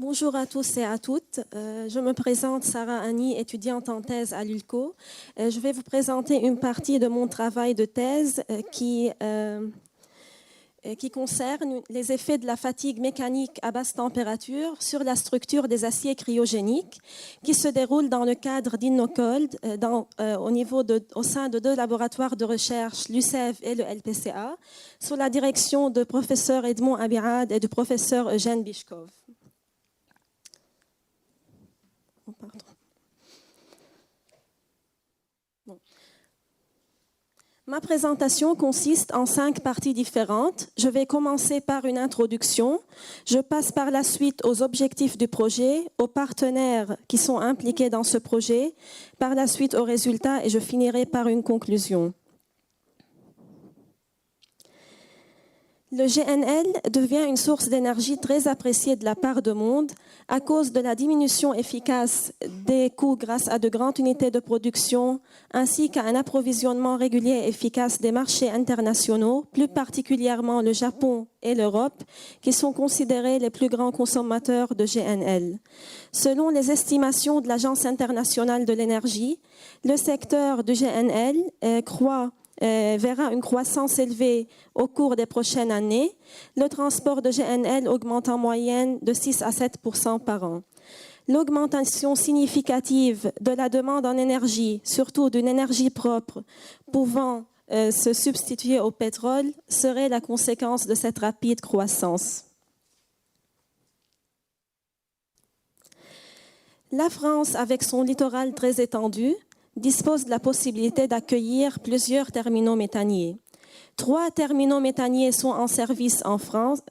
Bonjour à tous et à toutes. Je me présente Sarah Annie, étudiante en thèse à l'ULCO. Je vais vous présenter une partie de mon travail de thèse qui concerne les effets de la fatigue mécanique à basse température sur la structure des aciers cryogéniques qui se déroule dans le cadre d'InnoCold au sein de deux laboratoires de recherche, l'UCEV et le LPCA, sous la direction de professeur Edmond Abirad et du professeur Eugène Bishkov. Pardon. Bon. Ma présentation consiste en 5 parties différentes. Je vais commencer par une introduction. Je passe par la suite aux objectifs du projet, aux partenaires qui sont impliqués dans ce projet, par la suite aux résultats et je finirai par une conclusion. Le GNL devient une source d'énergie très appréciée de la part du monde à cause de la diminution efficace des coûts grâce à de grandes unités de production ainsi qu'à un approvisionnement régulier et efficace des marchés internationaux, plus particulièrement le Japon et l'Europe, qui sont considérés les plus grands consommateurs de GNL. Selon les estimations de l'Agence internationale de l'énergie, le secteur du GNL verra une croissance élevée au cours des prochaines années. Le transport de GNL augmente en moyenne de 6 à 7% par an. L'augmentation significative de la demande en énergie, surtout d'une énergie propre, pouvant se substituer au pétrole, serait la conséquence de cette rapide croissance. La France, avec son littoral très étendu, dispose de la possibilité d'accueillir plusieurs terminaux méthaniers. 3 terminaux méthaniers sont en service en France,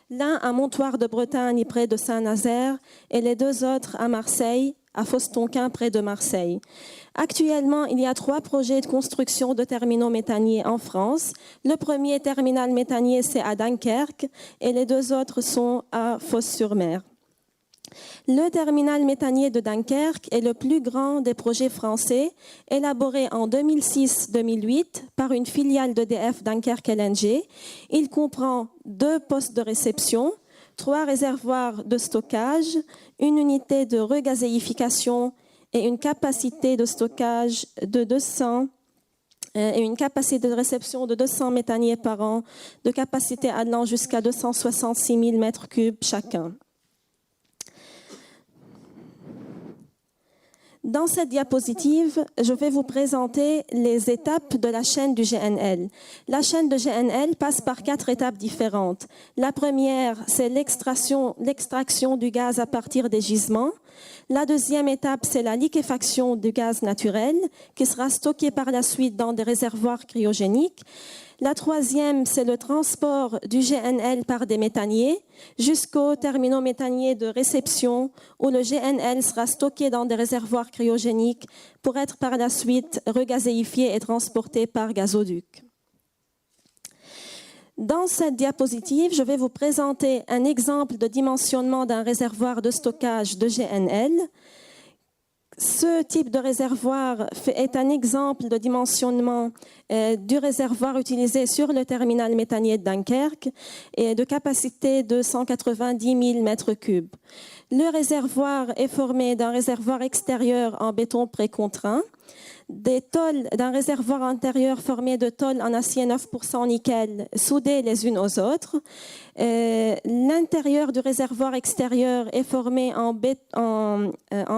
l'un à Montoire de Bretagne près de Saint-Nazaire et les 2 autres à Marseille, à Fos-Tonquin près de Marseille. Actuellement, il y a 3 projets de construction de terminaux méthaniers en France. Le premier terminal méthanier, c'est à Dunkerque et les 2 autres sont à Fos-sur-Mer. Le terminal méthanier de Dunkerque est le plus grand des projets français, élaboré en 2006-2008 par une filiale d'EDF Dunkerque LNG. Il comprend 2 postes de réception, 3 réservoirs de stockage, une unité de regazéification et une capacité de stockage de 200 et une capacité de réception de 200 méthaniers par an, de capacité allant jusqu'à 266 000 m3 chacun. Dans cette diapositive, je vais vous présenter les étapes de la chaîne du GNL. La chaîne de GNL passe par 4 étapes différentes. La première, c'est l'extraction du gaz à partir des gisements. La deuxième étape, c'est la liquéfaction du gaz naturel qui sera stocké par la suite dans des réservoirs cryogéniques. La troisième, c'est le transport du GNL par des méthaniers jusqu'aux terminaux méthaniers de réception où le GNL sera stocké dans des réservoirs cryogéniques pour être par la suite regazéifié et transporté par gazoduc. Dans cette diapositive, je vais vous présenter un exemple de dimensionnement d'un réservoir de stockage de GNL. Ce type de réservoir est un exemple de dimensionnement du réservoir utilisé sur le terminal méthanier de Dunkerque et de capacité de 190 000 m3. Le réservoir est formé d'un réservoir extérieur en béton précontraint, des tôles d'un réservoir intérieur formé de tôles en acier 9% nickel soudées les unes aux autres. L'intérieur du réservoir extérieur est formé en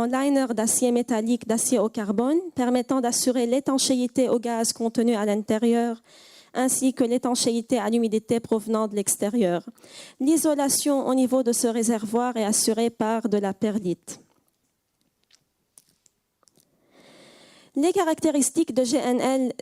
liner d'acier métallique d'acier au carbone permettant d'assurer l'étanchéité au gaz contenu à l'intérieur ainsi que l'étanchéité à l'humidité provenant de l'extérieur. L'isolation au niveau de ce réservoir est assurée par de la perlite. Les caractéristiques de GNL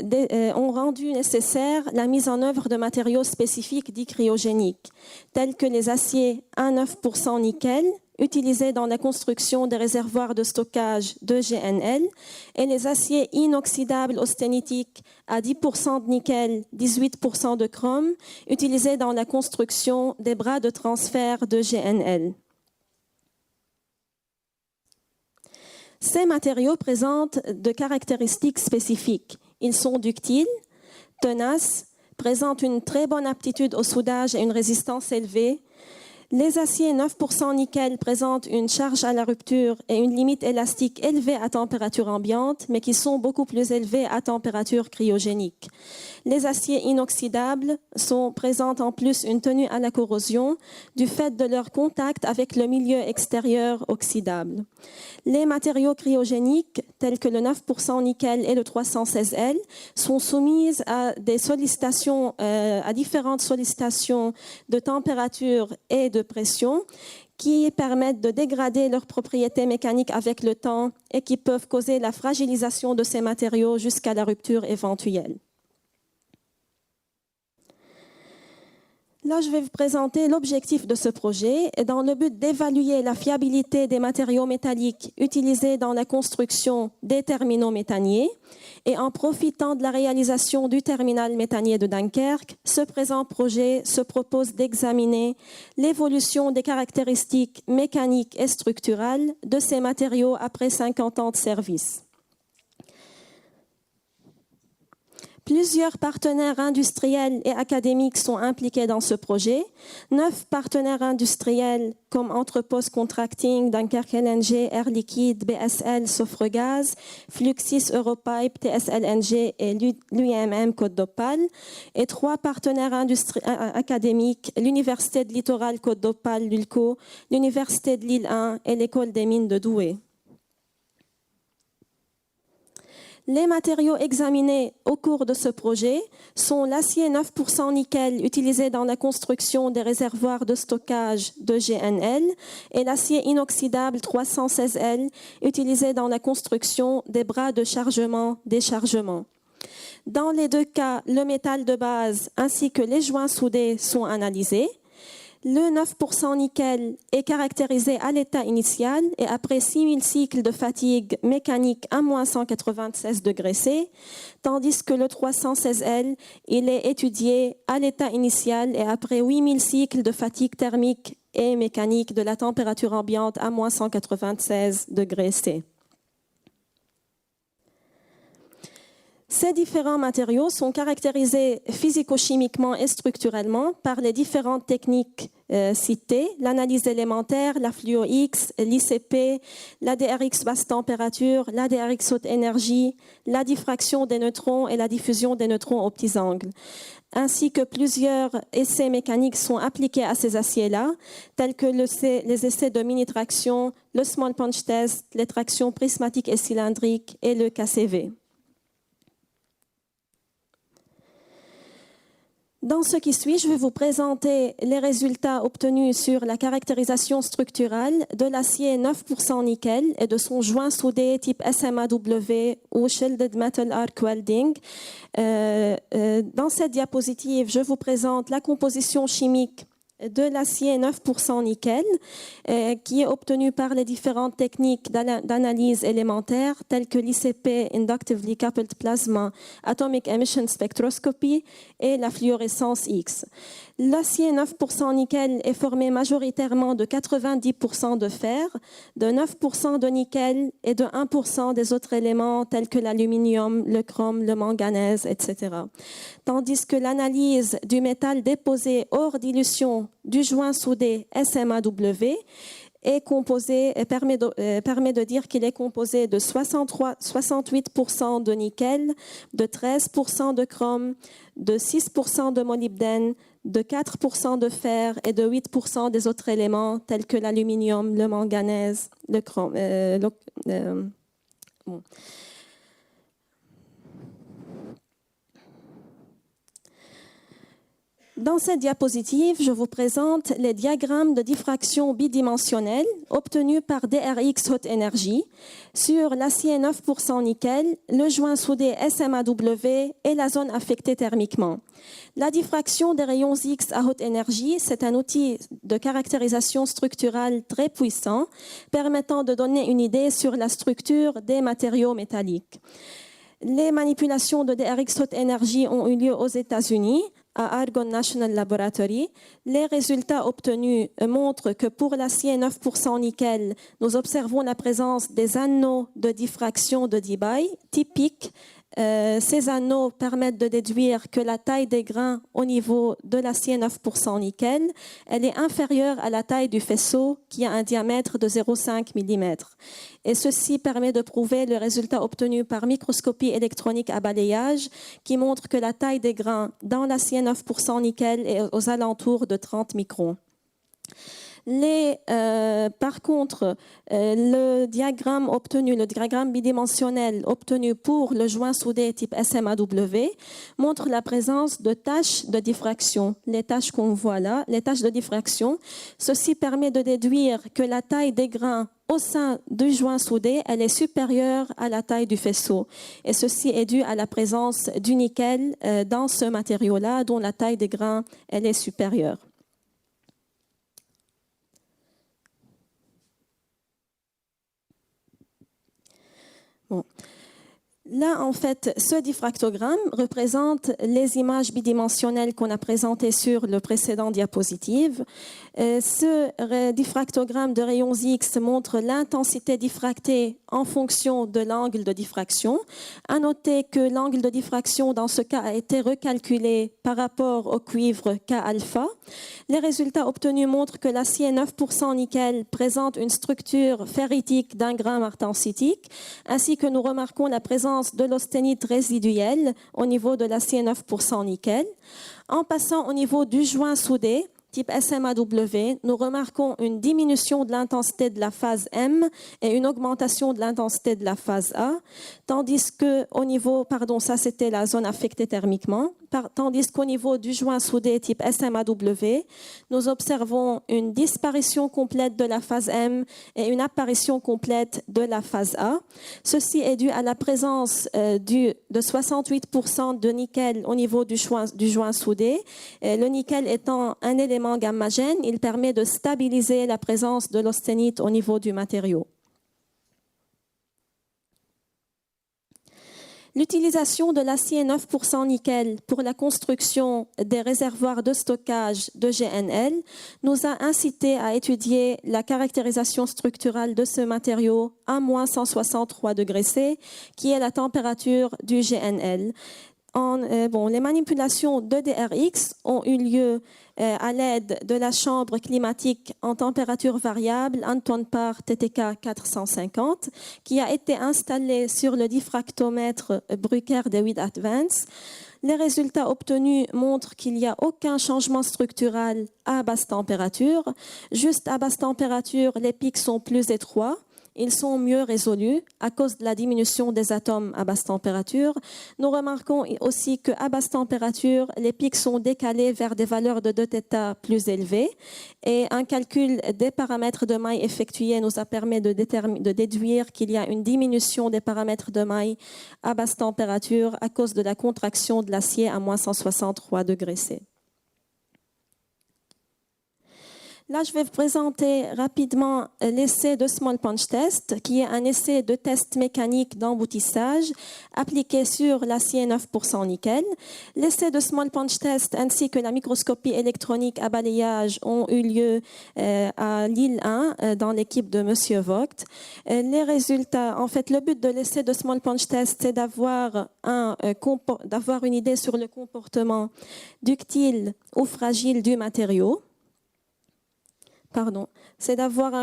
ont rendu nécessaire la mise en œuvre de matériaux spécifiques dits cryogéniques, tels que les aciers à 9% nickel, utilisés dans la construction des réservoirs de stockage de GNL, et les aciers inoxydables austénitiques à 10% de nickel, 18% de chrome, utilisés dans la construction des bras de transfert de GNL. Ces matériaux présentent de caractéristiques spécifiques. Ils sont ductiles, tenaces, présentent une très bonne aptitude au soudage et une résistance élevée, Les aciers 9% nickel présentent une charge à la rupture et une limite élastique élevée à température ambiante, mais qui sont beaucoup plus élevées à température cryogénique. Les aciers inoxydables présentent en plus une tenue à la corrosion du fait de leur contact avec le milieu extérieur oxydable. Les matériaux cryogéniques, tels que le 9% nickel et le 316L, sont soumis à différentes sollicitations de température et de pression qui permettent de dégrader leurs propriétés mécaniques avec le temps et qui peuvent causer la fragilisation de ces matériaux jusqu'à la rupture éventuelle. Là, je vais vous présenter l'objectif de ce projet dans le but d'évaluer la fiabilité des matériaux métalliques utilisés dans la construction des terminaux méthaniers. Et en profitant de la réalisation du terminal méthanier de Dunkerque, ce présent projet se propose d'examiner l'évolution des caractéristiques mécaniques et structurales de ces matériaux après 50 ans de service. Plusieurs partenaires industriels et académiques sont impliqués dans ce projet. 9 partenaires industriels comme Entrepose Contracting, Dunkerque LNG, Air Liquide, BSL, Sofregaz, Fluxis Europipe, TSLNG et l'UIMM Côte d'Opale. Et 3 partenaires académiques, l'Université de Littoral Côte d'Opale, l'ULCO, l'Université de Lille 1 et l'École des mines de Douai. Les matériaux examinés au cours de ce projet sont l'acier 9% nickel utilisé dans la construction des réservoirs de stockage de GNL et l'acier inoxydable 316L utilisé dans la construction des bras de chargement-déchargement. Dans les 2 cas, le métal de base ainsi que les joints soudés sont analysés. Le 9% nickel est caractérisé à l'état initial et après 6000 cycles de fatigue mécanique à moins 196 degrés C, tandis que le 316L, il est étudié à l'état initial et après 8000 cycles de fatigue thermique et mécanique de la température ambiante à moins 196 degrés C. Ces différents matériaux sont caractérisés physico-chimiquement et structurellement par les différentes techniques citées, l'analyse élémentaire, la fluo-X, l'ICP, l'ADRX basse température, l'ADRX haute énergie, la diffraction des neutrons et la diffusion des neutrons aux petits angles, ainsi que plusieurs essais mécaniques sont appliqués à ces aciers-là, tels que les essais de mini-traction, le small punch test, les tractions prismatiques et cylindriques et le KCV. Dans ce qui suit, je vais vous présenter les résultats obtenus sur la caractérisation structurale de l'acier 9% nickel et de son joint soudé type SMAW ou Shielded Metal Arc Welding. Dans cette diapositive, je vous présente la composition chimique de l'acier 9% nickel qui est obtenu par les différentes techniques d'analyse élémentaire telles que l'ICP, Inductively Coupled Plasma, Atomic Emission Spectroscopy et la fluorescence X. L'acier 9% nickel est formé majoritairement de 90% de fer, de 9% de nickel et de 1% des autres éléments tels que l'aluminium, le chrome, le manganèse, etc. Tandis que l'analyse du métal déposé hors dilution du joint soudé SMAW est composé, permet de dire qu'il est composé de 68% de nickel, de 13% de chrome, de 6% de molybdène, de 4% de fer et de 8% des autres éléments tels que l'aluminium, le manganèse, le chrome. Dans cette diapositive, je vous présente les diagrammes de diffraction bidimensionnelle obtenus par DRX Haute Énergie sur l'acier 9% nickel, le joint soudé SMAW et la zone affectée thermiquement. La diffraction des rayons X à haute énergie, c'est un outil de caractérisation structurale très puissant permettant de donner une idée sur la structure des matériaux métalliques. Les manipulations de DRX Haute Énergie ont eu lieu aux États-Unis, à Argonne National Laboratory. Les résultats obtenus montrent que pour l'acier 9% nickel, nous observons la présence des anneaux de diffraction de Debye typiques Ces anneaux permettent de déduire que la taille des grains au niveau de l'acier 9% nickel, elle est inférieure à la taille du faisceau qui a un diamètre de 0,5 mm. Et ceci permet de prouver le résultat obtenu par microscopie électronique à balayage qui montre que la taille des grains dans l'acier 9% nickel est aux alentours de 30 microns. Par contre, le diagramme bidimensionnel obtenu pour le joint soudé type SMAW montre la présence de taches de diffraction. Les taches qu'on voit là, les taches de diffraction, ceci permet de déduire que la taille des grains au sein du joint soudé, elle est supérieure à la taille du faisceau. Et ceci est dû à la présence du nickel dans ce matériau-là, dont la taille des grains, elle est supérieure. Bon. Là, en fait, ce diffractogramme représente les images bidimensionnelles qu'on a présentées sur le précédent diapositive. Ce diffractogramme de rayons X montre l'intensité diffractée en fonction de l'angle de diffraction. À noter que l'angle de diffraction, dans ce cas, a été recalculé par rapport au cuivre K-alpha. Les résultats obtenus montrent que l'acier 9% nickel présente une structure ferritique d'un grain martensitique, ainsi que nous remarquons la présence de l'austénite résiduelle au niveau de l'acier 9% nickel. En passant au niveau du joint soudé, type SMAW, nous remarquons une diminution de l'intensité de la phase M et une augmentation de l'intensité de la phase A, tandis qu'au niveau, ça c'était la zone affectée thermiquement, tandis qu'au niveau du joint soudé type SMAW, nous observons une disparition complète de la phase M et une apparition complète de la phase A. Ceci est dû à la présence de 68% de nickel au niveau du joint soudé. Le nickel étant un élément gammagène, il permet de stabiliser la présence de l'austénite au niveau du matériau. L'utilisation de l'acier 9% nickel pour la construction des réservoirs de stockage de GNL nous a incité à étudier la caractérisation structurale de ce matériau à moins 163 degrés C, qui est la température du GNL. Les manipulations de DRX ont eu lieu à l'aide de la chambre climatique en température variable Anton Par TTK 450 qui a été installée sur le diffractomètre Bruker D8 Advance. Les résultats obtenus montrent qu'il n'y a aucun changement structural à basse température. Juste à basse température, les pics sont plus étroits. Ils sont mieux résolus à cause de la diminution des atomes à basse température. Nous remarquons aussi qu'à basse température, les pics sont décalés vers des valeurs de 2θ plus élevées. Et un calcul des paramètres de maille effectué nous a permis de déduire qu'il y a une diminution des paramètres de maille à basse température à cause de la contraction de l'acier à moins 163 degrés C. Là, je vais vous présenter rapidement l'essai de Small Punch Test, qui est un essai de test mécanique d'emboutissage appliqué sur l'acier 9% nickel. L'essai de Small Punch Test ainsi que la microscopie électronique à balayage ont eu lieu à Lille 1 dans l'équipe de Monsieur Vogt. Les résultats, en fait, le but de l'essai de Small Punch Test, c'est d'avoir une idée sur le comportement ductile ou fragile du matériau. C'est d'avoir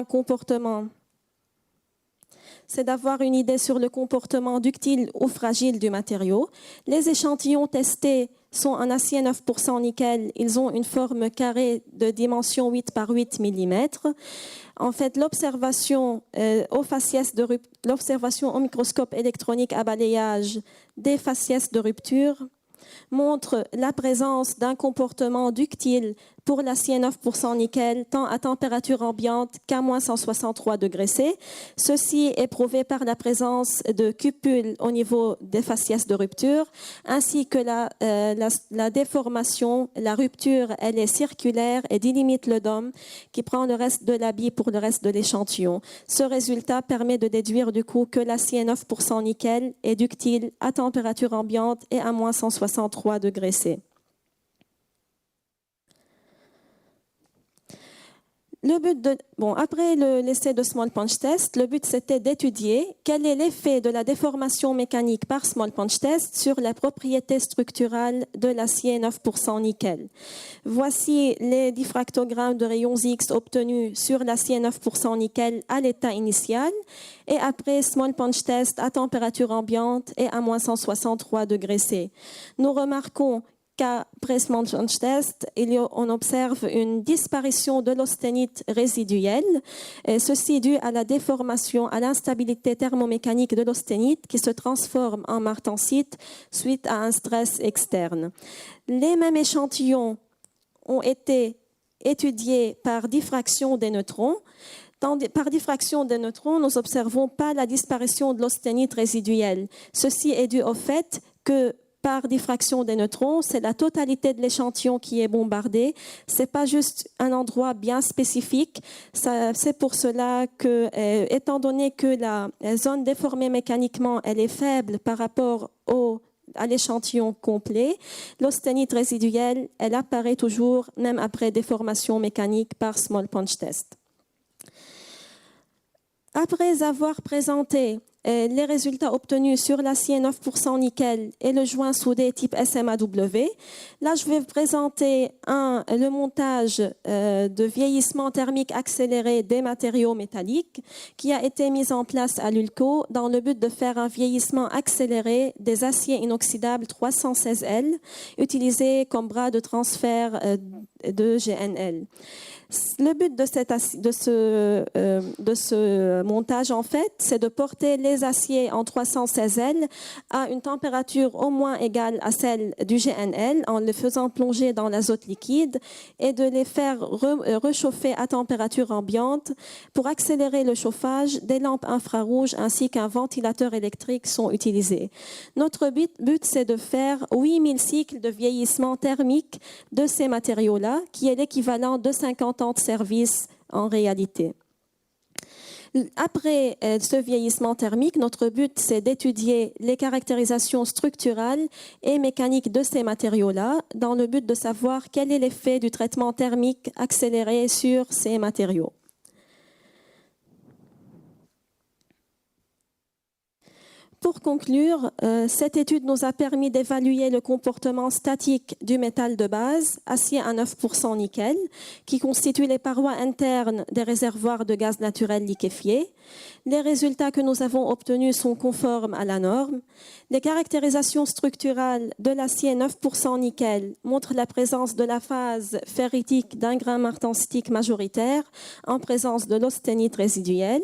une idée sur le comportement ductile ou fragile du matériau. Les échantillons testés sont en acier 9% nickel. Ils ont une forme carrée de dimension 8 par 8 mm. En fait, l'observation au microscope électronique à balayage des faciès de rupture montre la présence d'un comportement ductile pour l'acier 9% nickel, tant à température ambiante qu'à moins 163 degrés C. Ceci est prouvé par la présence de cupules au niveau des faciès de rupture, ainsi que la déformation. La rupture, elle est circulaire et délimite le dôme qui prend le reste de l'habit pour le reste de l'échantillon. Ce résultat permet de déduire du coup que l'acier 9% nickel est ductile à température ambiante et à moins 163 degrés C. Après l'essai de Small Punch Test, le but c'était d'étudier quel est l'effet de la déformation mécanique par Small Punch Test sur la propriété structurale de l'acier 9% nickel. Voici les diffractogrammes de rayons X obtenus sur l'acier 9% nickel à l'état initial et après Small Punch Test à température ambiante et à moins 163 degrés C. Nous remarquons qu'après Small Punch Test, on observe une disparition de l'austénite résiduelle, et ceci dû à la déformation, à l'instabilité thermomécanique de l'austénite qui se transforme en martensite suite à un stress externe. Les mêmes échantillons ont été étudiés par diffraction des neutrons. Par diffraction des neutrons, nous n'observons pas la disparition de l'austénite résiduelle. Ceci est dû au fait que par diffraction des neutrons, c'est la totalité de l'échantillon qui est bombardée. C'est pas juste un endroit bien spécifique. C'est pour cela que, étant donné que la zone déformée mécaniquement, elle est faible par rapport à l'échantillon complet, l'austénite résiduelle, elle apparaît toujours, même après déformation mécanique par Small Punch Test. Après avoir présenté les résultats obtenus sur l'acier 9% nickel et le joint soudé type SMAW. Là, je vais vous présenter le montage de vieillissement thermique accéléré des matériaux métalliques qui a été mis en place à l'ULCO dans le but de faire un vieillissement accéléré des aciers inoxydables 316L utilisés comme bras de transfert de GNL. Le but de ce montage, en fait, c'est de porter les aciers en 316L à une température au moins égale à celle du GNL en les faisant plonger dans l'azote liquide et de les faire réchauffer à température ambiante. Pour accélérer le chauffage, des lampes infrarouges ainsi qu'un ventilateur électrique sont utilisés. Notre but, c'est de faire 8000 cycles de vieillissement thermique de ces matériaux-là, qui est l'équivalent de 50 ans de service en réalité. Après ce vieillissement thermique, notre but, c'est d'étudier les caractérisations structurales et mécaniques de ces matériaux-là, dans le but de savoir quel est l'effet du traitement thermique accéléré sur ces matériaux. Pour conclure, cette étude nous a permis d'évaluer le comportement statique du métal de base, acier à 9% nickel, qui constitue les parois internes des réservoirs de gaz naturel liquéfié. Les résultats que nous avons obtenus sont conformes à la norme. Les caractérisations structurales de l'acier 9% nickel montrent la présence de la phase ferritique d'un grain martensitique majoritaire en présence de l'austénite résiduelle.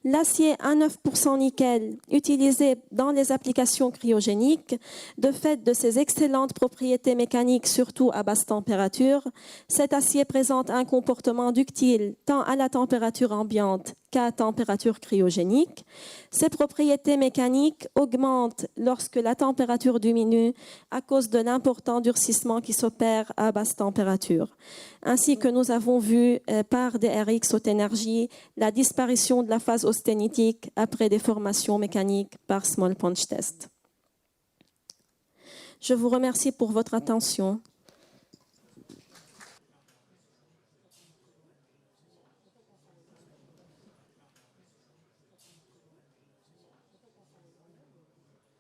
L'acier à 9% nickel utilisé dans les applications cryogéniques, de fait de ses excellentes propriétés mécaniques, surtout à basse température, cet acier présente un comportement ductile tant à la température ambiante qu'à température cryogénique. Ces propriétés mécaniques augmentent lorsque la température diminue à cause de l'important durcissement qui s'opère à basse température. Ainsi que nous avons vu par DRX haute énergie la disparition de la phase austénitique après déformation mécanique par Small Punch Test. Je vous remercie pour votre attention.